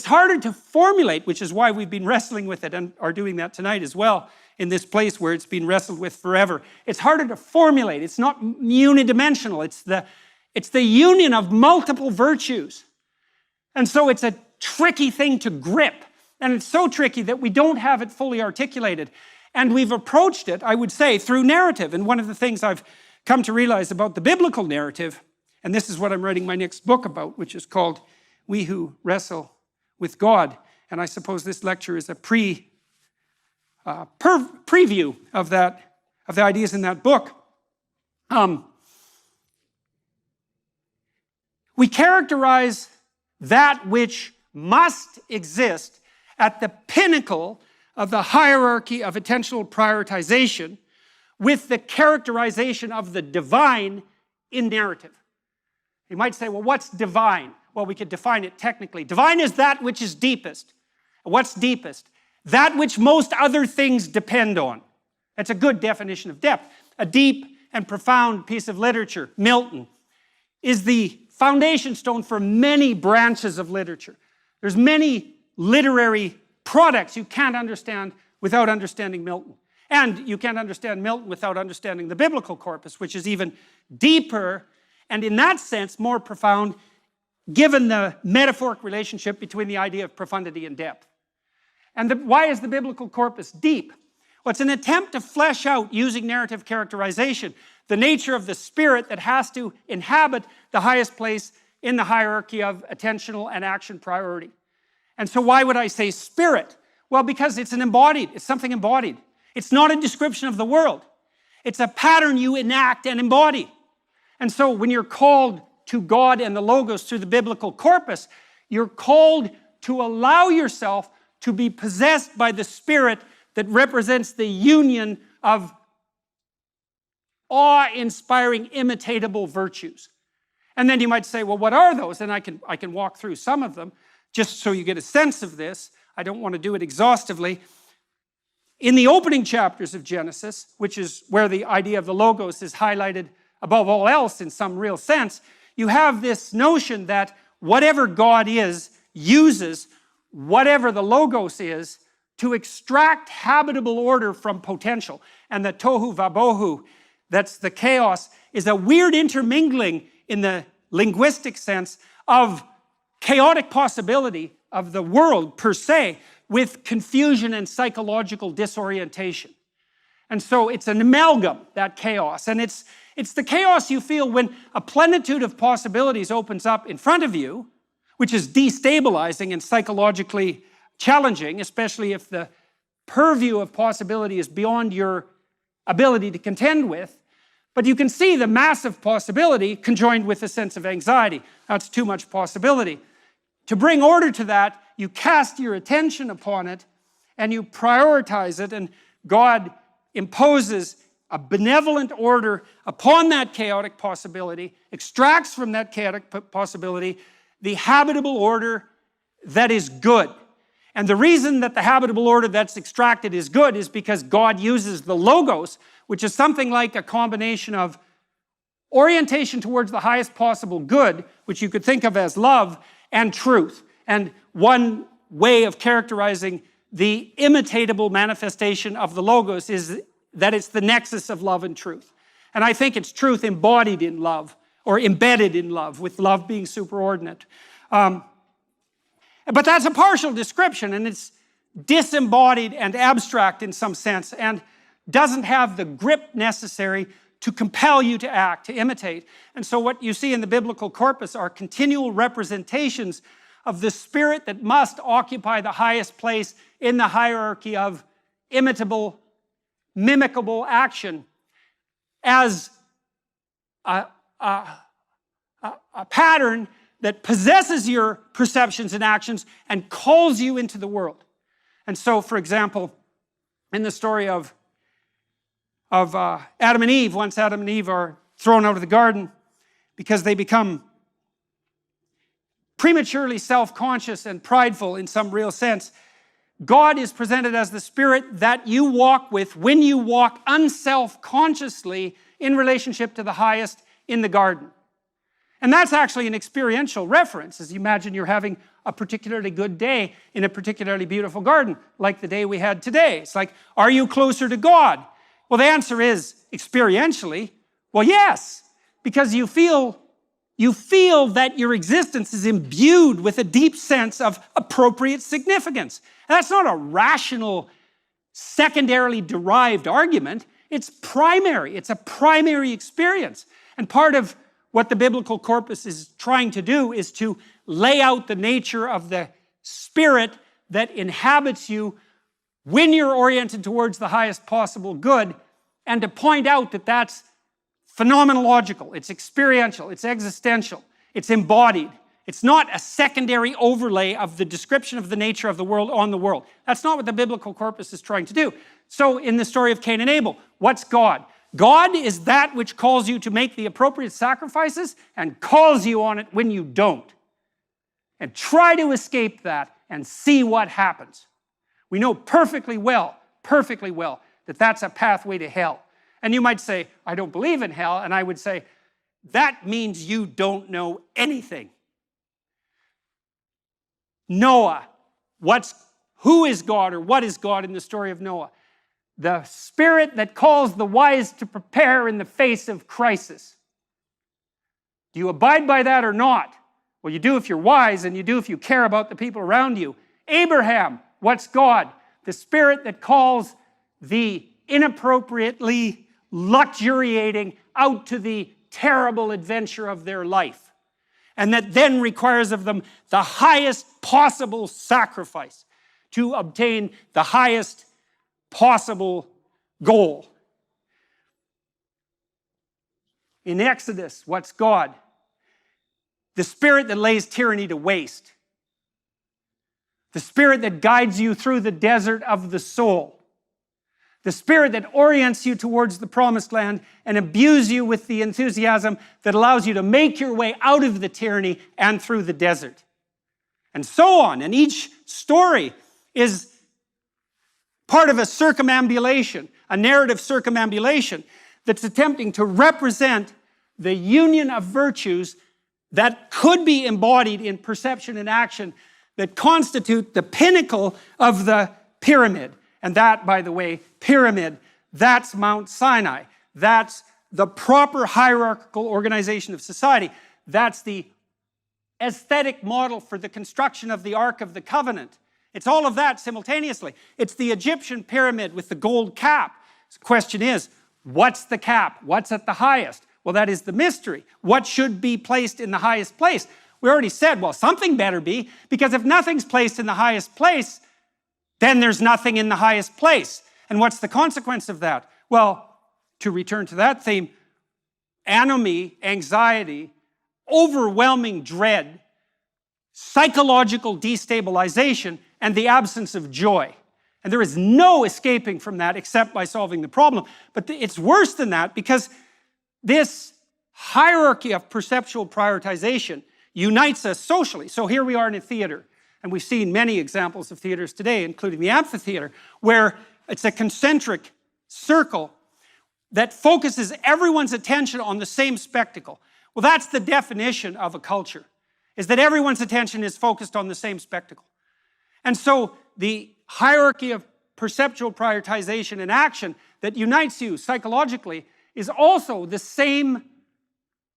harder to formulate, which is why we've been wrestling with it and are doing that tonight as well in this place where it's been wrestled with forever. It's harder to formulate. It's not unidimensional. It's the union of multiple virtues. And so it's a tricky thing to grip. And it's so tricky that we don't have it fully articulated. And we've approached it, I would say, through narrative. And one of the things I've come to realize about the biblical narrative, and this is what I'm writing my next book about, which is called We Who Wrestle with God. And I suppose this lecture is a preview of the ideas in that book. We characterize that which must exist at the pinnacle of the hierarchy of attentional prioritization with the characterization of the divine in narrative. You might say, well, what's divine? Well, we could define it technically. Divine is that which is deepest. What's deepest? That which most other things depend on. That's a good definition of depth. A deep and profound piece of literature, Milton, is the foundation stone for many branches of literature. There's many literary products you can't understand without understanding Milton. And you can't understand Milton without understanding the biblical corpus, which is even deeper and in that sense more profound, given the metaphoric relationship between the idea of profundity and depth. And why is the biblical corpus deep? Well, it's an attempt to flesh out, using narrative characterization, the nature of the spirit that has to inhabit the highest place in the hierarchy of attentional and action priority. And so why would I say spirit? Well, because it's something embodied. It's not a description of the world. It's a pattern you enact and embody. And so when you're called to God and the Logos through the biblical corpus, you're called to allow yourself to be possessed by the Spirit that represents the union of awe-inspiring, imitatable virtues. And then you might say, well, what are those? And I can walk through some of them, just so you get a sense of this. I don't want to do it exhaustively. In the opening chapters of Genesis, which is where the idea of the Logos is highlighted above all else in some real sense, you have this notion that whatever God is uses whatever the Logos is to extract habitable order from potential. And the tohu vabohu, that's the chaos, is a weird intermingling in the linguistic sense of chaotic possibility of the world per se with confusion and psychological disorientation. And so it's an amalgam, that chaos. And it's the chaos you feel when a plenitude of possibilities opens up in front of you, which is destabilizing and psychologically challenging, especially if the purview of possibility is beyond your ability to contend with. But you can see the massive possibility conjoined with a sense of anxiety. That's too much possibility. To bring order to that, you cast your attention upon it and you prioritize it, and God imposes a benevolent order upon that chaotic possibility, extracts from that chaotic possibility the habitable order that is good. And the reason that the habitable order that's extracted is good is because God uses the Logos, which is something like a combination of orientation towards the highest possible good, which you could think of as love, and truth. And one way of characterizing the imitatable manifestation of the Logos is that it's the nexus of love and truth. And I think it's truth embodied in love, or embedded in love, with love being superordinate. But that's a partial description, and it's disembodied and abstract in some sense, and doesn't have the grip necessary to compel you to act, to imitate. And so what you see in the biblical corpus are continual representations of the spirit that must occupy the highest place in the hierarchy of imitable, mimicable action as a pattern that possesses your perceptions and actions and calls you into the world. And so, for example, in the story of Adam and Eve, once Adam and Eve are thrown out of the garden because they become prematurely self-conscious and prideful in some real sense, God is presented as the spirit that you walk with when you walk unself-consciously in relationship to the highest in the garden. And that's actually an experiential reference, as you imagine you're having a particularly good day in a particularly beautiful garden, like the day we had today. It's like, are you closer to God? Well, the answer is, experientially, well, yes, because you feel that your existence is imbued with a deep sense of appropriate significance. And that's not a rational, secondarily derived argument. It's primary. It's a primary experience. And part of what the biblical corpus is trying to do is to lay out the nature of the spirit that inhabits you when you're oriented towards the highest possible good, and to point out that that's phenomenological, it's experiential, it's existential, it's embodied. It's not a secondary overlay of the description of the nature of the world on the world. That's not what the biblical corpus is trying to do. So in the story of Cain and Abel, what's God? God is that which calls you to make the appropriate sacrifices and calls you on it when you don't. And try to escape that and see what happens. We know perfectly well, that that's a pathway to hell. And you might say, I don't believe in hell, and I would say, that means you don't know anything. Noah, who is God, or what is God in the story of Noah? The spirit that calls the wise to prepare in the face of crisis. Do you abide by that or not? Well, you do if you're wise, and you do if you care about the people around you. Abraham, what's God? The spirit that calls the inappropriately luxuriating out to the terrible adventure of their life, and that then requires of them the highest possible sacrifice to obtain the highest possible goal. In Exodus, what's God? The spirit that lays tyranny to waste. The spirit that guides you through the desert of the soul. The spirit that orients you towards the promised land and imbues you with the enthusiasm that allows you to make your way out of the tyranny and through the desert. And so on. And each story is part of a circumambulation, a narrative circumambulation that's attempting to represent the union of virtues that could be embodied in perception and action that constitute the pinnacle of the pyramid. And that, by the way, pyramid, that's Mount Sinai. That's the proper hierarchical organization of society. That's the aesthetic model for the construction of the Ark of the Covenant. It's all of that simultaneously. It's the Egyptian pyramid with the gold cap. The question is, what's the cap? What's at the highest? Well, that is the mystery. What should be placed in the highest place? We already said, well, something better be, because if nothing's placed in the highest place, then there's nothing in the highest place. And what's the consequence of that? Well, to return to that theme, anomie, anxiety, overwhelming dread, psychological destabilization, and the absence of joy. And there is no escaping from that except by solving the problem. But it's worse than that, because this hierarchy of perceptual prioritization unites us socially. So here we are in a theater, and we've seen many examples of theaters today, including the amphitheater, where it's a concentric circle that focuses everyone's attention on the same spectacle. Well, that's the definition of a culture, is that everyone's attention is focused on the same spectacle. And so the hierarchy of perceptual prioritization and action that unites you psychologically is also the same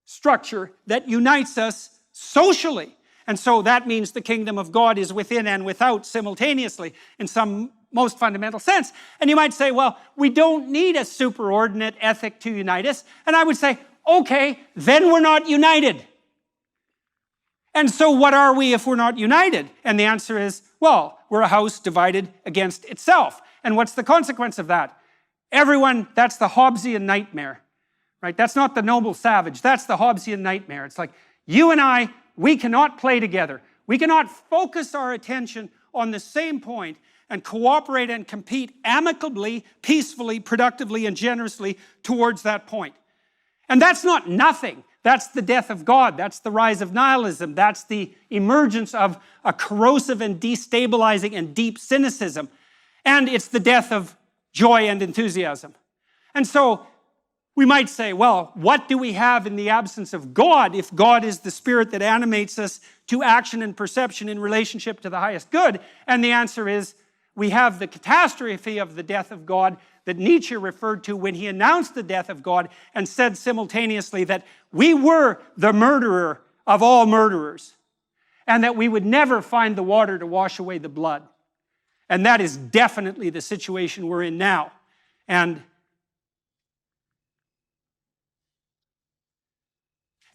structure that unites us socially. And so that means the kingdom of God is within and without simultaneously in some most fundamental sense. And you might say, well, we don't need a superordinate ethic to unite us. And I would say, okay, then we're not united. And so what are we if we're not united? And the answer is, well, we're a house divided against itself. And what's the consequence of that? Everyone, that's the Hobbesian nightmare, right? That's not the noble savage. That's the Hobbesian nightmare. It's like, you and I, we cannot play together. We cannot focus our attention on the same point and cooperate and compete amicably, peacefully, productively, and generously towards that point. And that's not nothing. That's the death of God. That's the rise of nihilism. That's the emergence of a corrosive and destabilizing and deep cynicism. And it's the death of joy and enthusiasm. And so we might say, well, what do we have in the absence of God if God is the spirit that animates us to action and perception in relationship to the highest good? And the answer is, we have the catastrophe of the death of God that Nietzsche referred to when he announced the death of God and said simultaneously that we were the murderer of all murderers and that we would never find the water to wash away the blood. And that is definitely the situation we're in now. And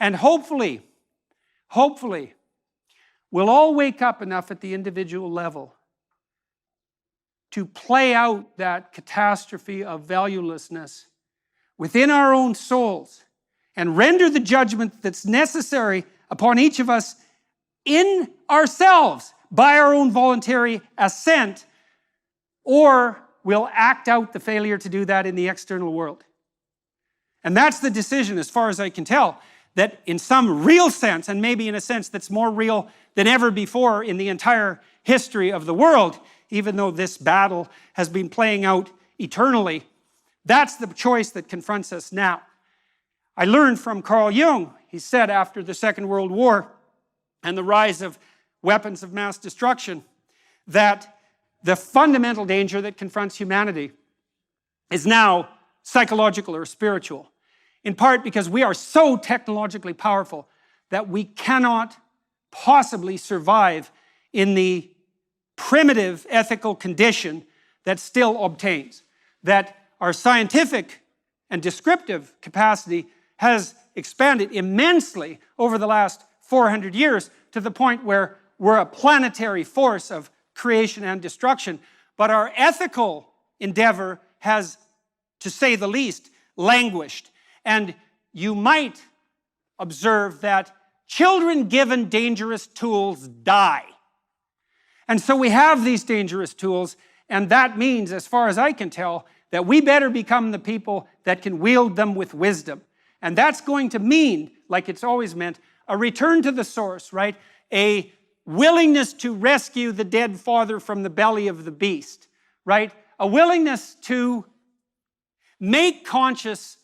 hopefully, we'll all wake up enough at the individual level to play out that catastrophe of valuelessness within our own souls and render the judgment that's necessary upon each of us in ourselves by our own voluntary assent, or we'll act out the failure to do that in the external world. And that's the decision, as far as I can tell, that in some real sense, and maybe in a sense that's more real than ever before in the entire history of the world, even though this battle has been playing out eternally, that's the choice that confronts us now. I learned from Carl Jung, he said after the Second World War and the rise of weapons of mass destruction, that the fundamental danger that confronts humanity is now psychological or spiritual, in part because we are so technologically powerful that we cannot possibly survive in the primitive ethical condition that still obtains. That our scientific and descriptive capacity has expanded immensely over the last 400 years to the point where we're a planetary force of creation and destruction. But our ethical endeavor has, to say the least, languished. And you might observe that children given dangerous tools die. And so we have these dangerous tools, and that means, as far as I can tell, that we better become the people that can wield them with wisdom. And that's going to mean, like it's always meant, a return to the source, right? A willingness to rescue the dead father from the belly of the beast, right? a willingness to make conscious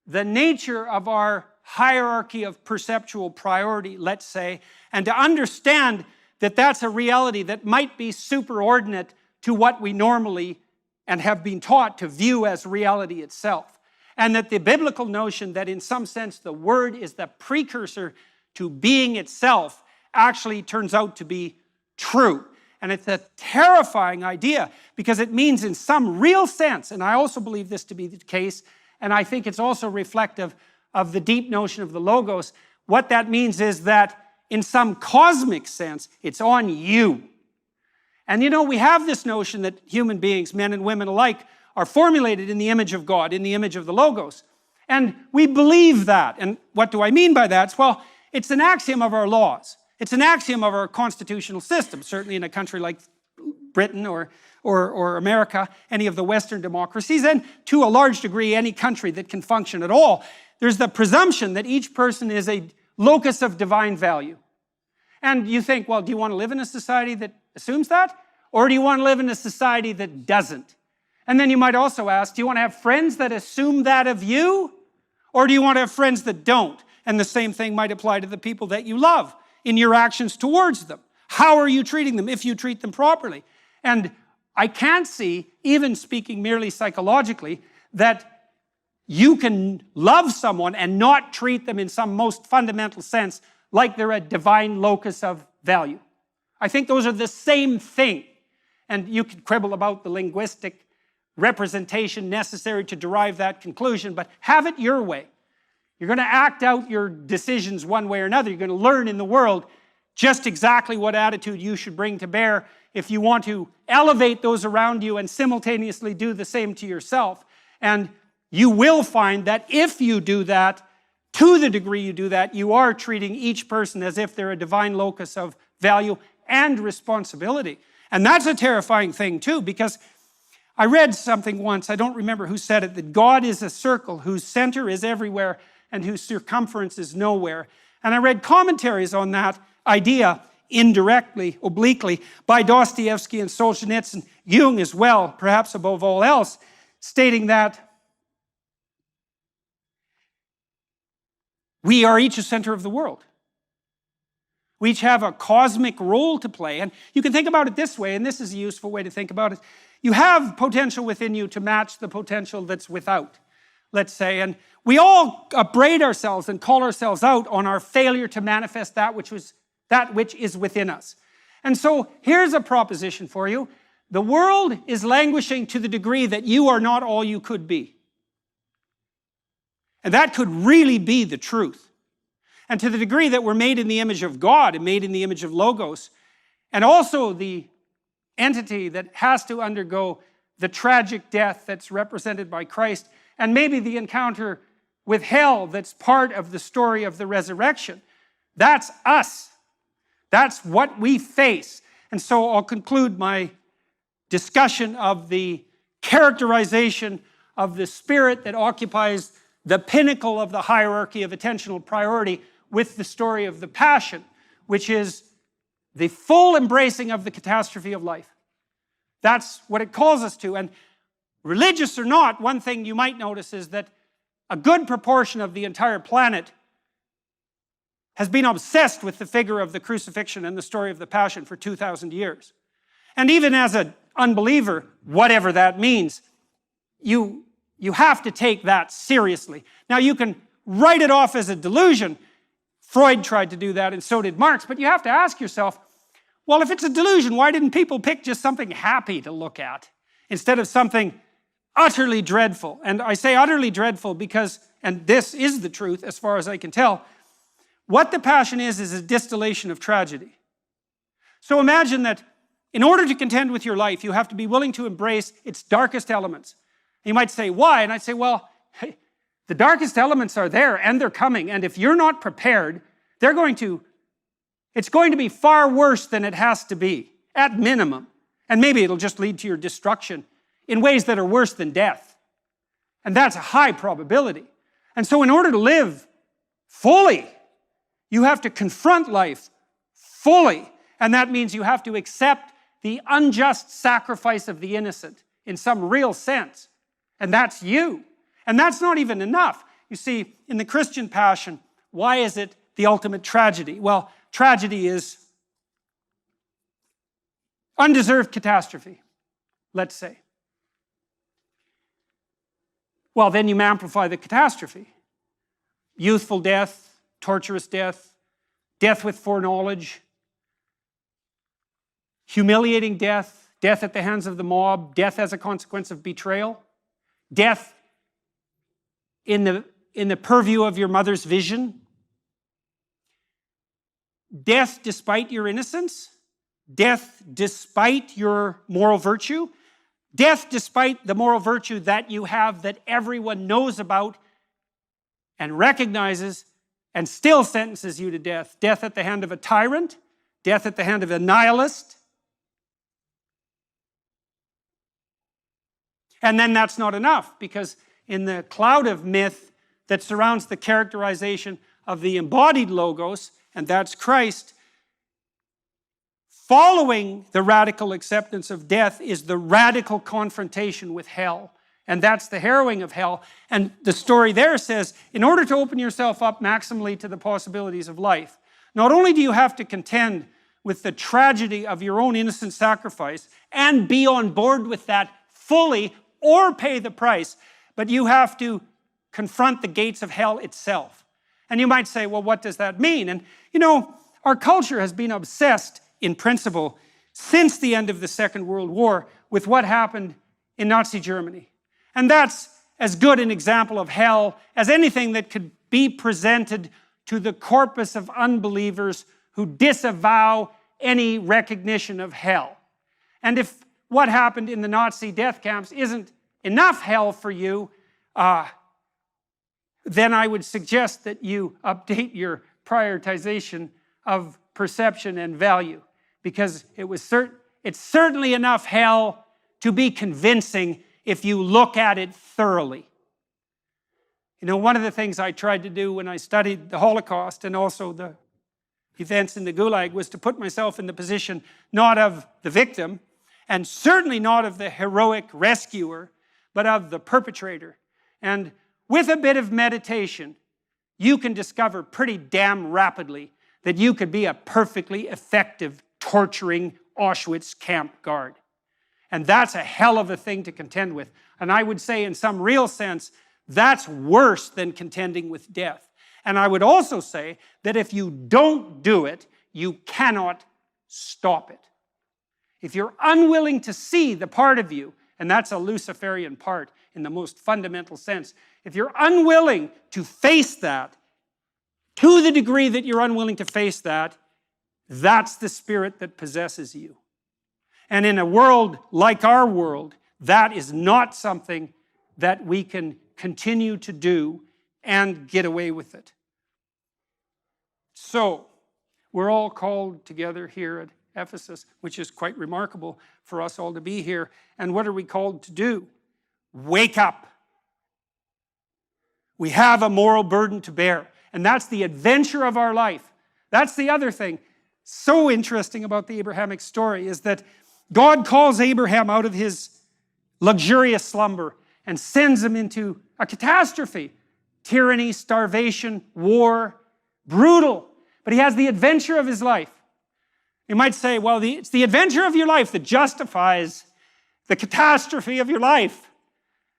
the nature of our hierarchy of perceptual priority, let's say, and to understand that that's a reality that might be superordinate to what we normally and have been taught to view as reality itself. And that the biblical notion that in some sense the Word is the precursor to being itself actually turns out to be true. And it's a terrifying idea because it means in some real sense, and I also believe this to be the case, and I think it's also reflective of the deep notion of the Logos, what that means is that in some cosmic sense, it's on you. And you know, we have this notion that human beings, men and women alike, are formulated in the image of God, in the image of the Logos. And we believe that. And what do I mean by that? Well, it's an axiom of our laws. It's an axiom of our constitutional system, certainly in a country like Britain or America, any of the Western democracies, and to a large degree, any country that can function at all. There's the presumption that each person is a locus of divine value. And you think, well, do you want to live in a society that assumes that? Or do you want to live in a society that doesn't? And then you might also ask, do you want to have friends that assume that of you? Or do you want to have friends that don't? And the same thing might apply to the people that you love in your actions towards them. How are you treating them if you treat them properly? And I can't see, even speaking merely psychologically, that you can love someone and not treat them in some most fundamental sense like they're a divine locus of value. I think those are the same thing. And you can quibble about the linguistic representation necessary to derive that conclusion, but have it your way. You're going to act out your decisions one way or another. You're going to learn in the world just exactly what attitude you should bring to bear if you want to elevate those around you and simultaneously do the same to yourself. And you will find that if you do that, to the degree you do that, you are treating each person as if they're a divine locus of value and responsibility. And that's a terrifying thing too, because I read something once, I don't remember who said it, that God is a circle whose center is everywhere and whose circumference is nowhere. And I read commentaries on that idea indirectly, obliquely, by Dostoevsky and Solzhenitsyn, Jung as well, perhaps above all else, stating that we are each a center of the world. We each have a cosmic role to play. And you can think about it this way, and this is a useful way to think about it. You have potential within you to match the potential that's without, let's say. And we all upbraid ourselves and call ourselves out on our failure to manifest that which is within us. And so here's a proposition for you. The world is languishing to the degree that you are not all you could be. And that could really be the truth. And to the degree that we're made in the image of God and made in the image of Logos, and also the entity that has to undergo the tragic death that's represented by Christ, and maybe the encounter with hell that's part of the story of the resurrection, that's us. That's what we face. And so I'll conclude my discussion of the characterization of the spirit that occupies the pinnacle of the hierarchy of attentional priority with the story of the Passion, which is the full embracing of the catastrophe of life. That's what it calls us to. And religious or not, one thing you might notice is that a good proportion of the entire planet has been obsessed with the figure of the crucifixion and the story of the Passion for 2,000 years. And even as an unbeliever, whatever that means, you have to take that seriously. Now you can write it off as a delusion. Freud tried to do that, and so did Marx, but you have to ask yourself, well, if it's a delusion, why didn't people pick just something happy to look at instead of something utterly dreadful? And I say utterly dreadful because, and this is the truth as far as I can tell, what the Passion is a distillation of tragedy. So imagine that in order to contend with your life, you have to be willing to embrace its darkest elements. You might say, why? And I'd say, well, the darkest elements are there and they're coming. And if you're not prepared, it's going to be far worse than it has to be, at minimum. And maybe it'll just lead to your destruction in ways that are worse than death. And that's a high probability. And so in order to live fully, you have to confront life fully. And that means you have to accept the unjust sacrifice of the innocent in some real sense. And that's you. And that's not even enough. You see, in the Christian passion, why is it the ultimate tragedy? Well, tragedy is undeserved catastrophe, let's say. Well, then you amplify the catastrophe. Youthful death, torturous death, death with foreknowledge, humiliating death, death at the hands of the mob, death as a consequence of betrayal, death in the purview of your mother's vision, death despite your innocence, death despite your moral virtue, death despite the moral virtue that you have that everyone knows about and recognizes and still sentences you to death. Death at the hand of a tyrant, death at the hand of a nihilist. And then that's not enough, because in the cloud of myth that surrounds the characterization of the embodied Logos, and that's Christ, following the radical acceptance of death is the radical confrontation with hell. And that's the harrowing of hell. And the story there says, in order to open yourself up maximally to the possibilities of life, not only do you have to contend with the tragedy of your own innocent sacrifice and be on board with that fully or pay the price, but you have to confront the gates of hell itself. And you might say, well, what does that mean? And you know, our culture has been obsessed in principle since the end of the Second World War with what happened in Nazi Germany. And that's as good an example of hell as anything that could be presented to the corpus of unbelievers who disavow any recognition of hell. And if what happened in the Nazi death camps isn't enough hell for you, then I would suggest that you update your prioritization of perception and value, because it's certainly enough hell to be convincing if you look at it thoroughly. You know, one of the things I tried to do when I studied the Holocaust and also the events in the Gulag was to put myself in the position not of the victim, and certainly not of the heroic rescuer, but of the perpetrator. And with a bit of meditation, you can discover pretty damn rapidly that you could be a perfectly effective, torturing Auschwitz camp guard. And that's a hell of a thing to contend with. And I would say, in some real sense, that's worse than contending with death. And I would also say that if you don't do it, you cannot stop it. If you're unwilling to see the part of you, and that's a Luciferian part in the most fundamental sense, if you're unwilling to face that, to the degree that you're unwilling to face that, that's the spirit that possesses you. And in a world like our world, that is not something that we can continue to do and get away with it. So, we're all called together here at Ephesus, which is quite remarkable for us all to be here. And what are we called to do? Wake up. We have a moral burden to bear. And that's the adventure of our life. That's the other thing so interesting about the Abrahamic story, is that God calls Abraham out of his luxurious slumber and sends him into a catastrophe. Tyranny, starvation, war, brutal. But he has the adventure of his life. You might say, well, it's the adventure of your life that justifies the catastrophe of your life.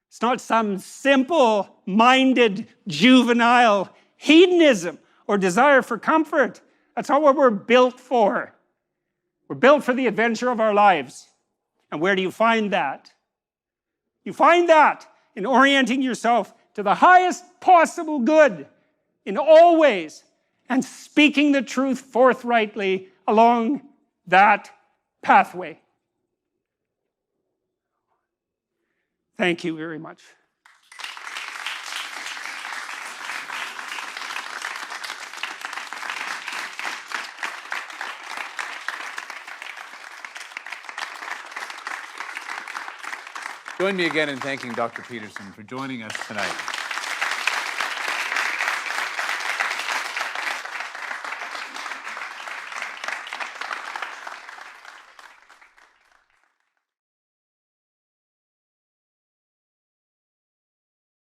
It's not some simple-minded, juvenile hedonism or desire for comfort. That's not what we're built for. We're built for the adventure of our lives. And where do you find that? You find that in orienting yourself to the highest possible good in all ways and speaking the truth forthrightly along that pathway. Thank you very much. Join me again in thanking Dr. Peterson for joining us tonight.